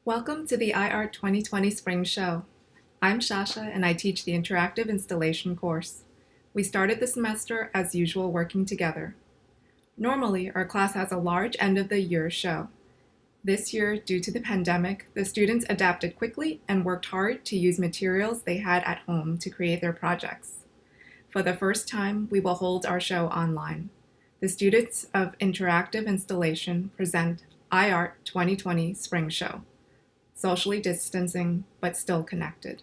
Welcome to the iArt 2020 Spring Show. I'm Shasha and I teach the Interactive Installation course. We started the semester as usual working together. Normally, our class has a large end of the year show. This year, due to the pandemic, the students adapted quickly and worked hard to use materials they had at home to create their projects. For the first time, we will hold our show online. The students of Interactive Installation present iArt 2020 Spring Show. Socially distancing, but still connected.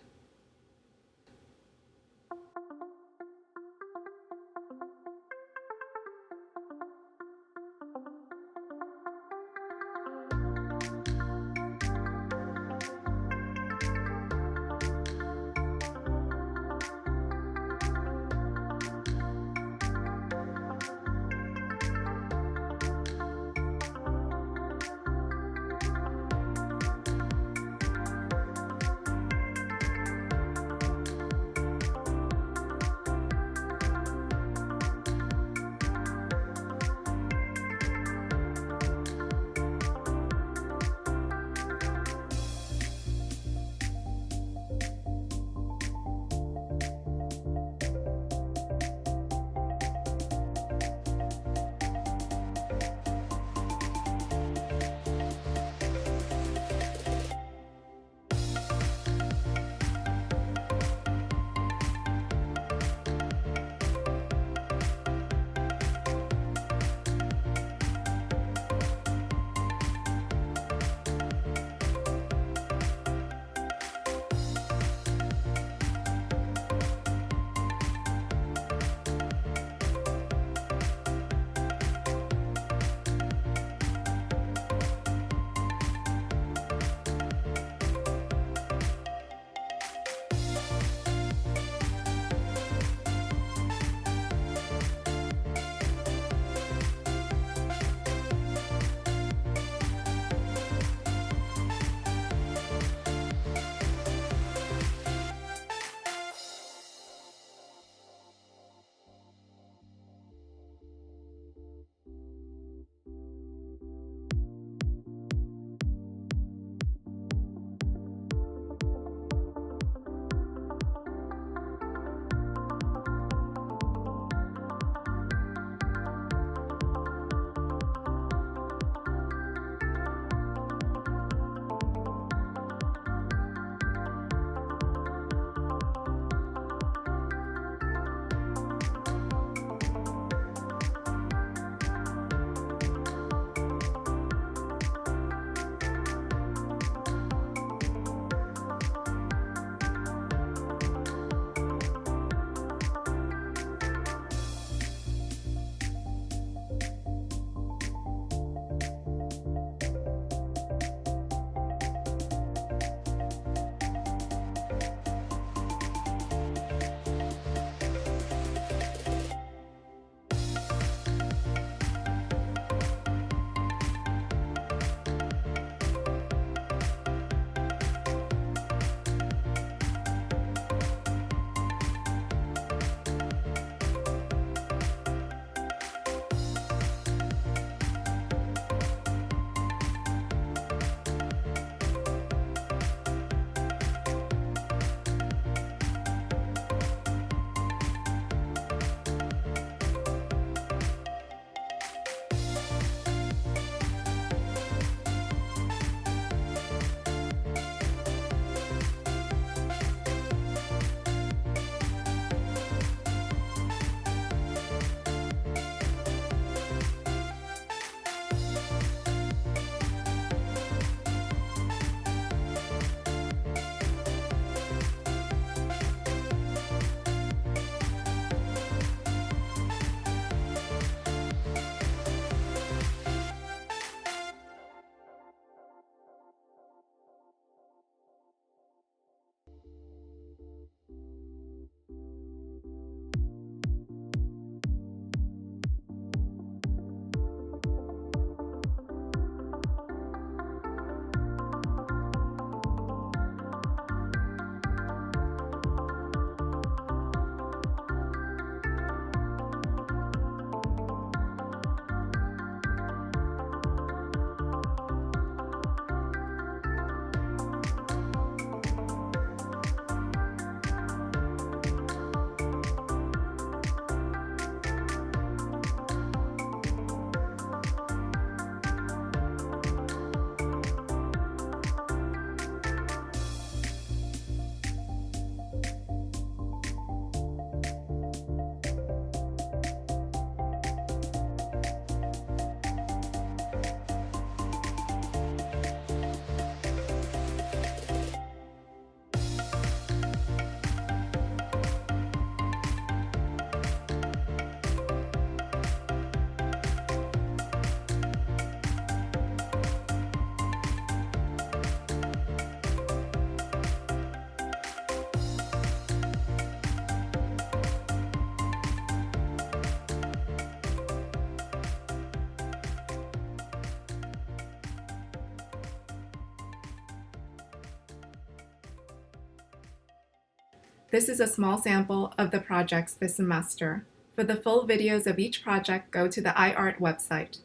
This is a small sample of the projects this semester. For the full videos of each project, go to the iArt website.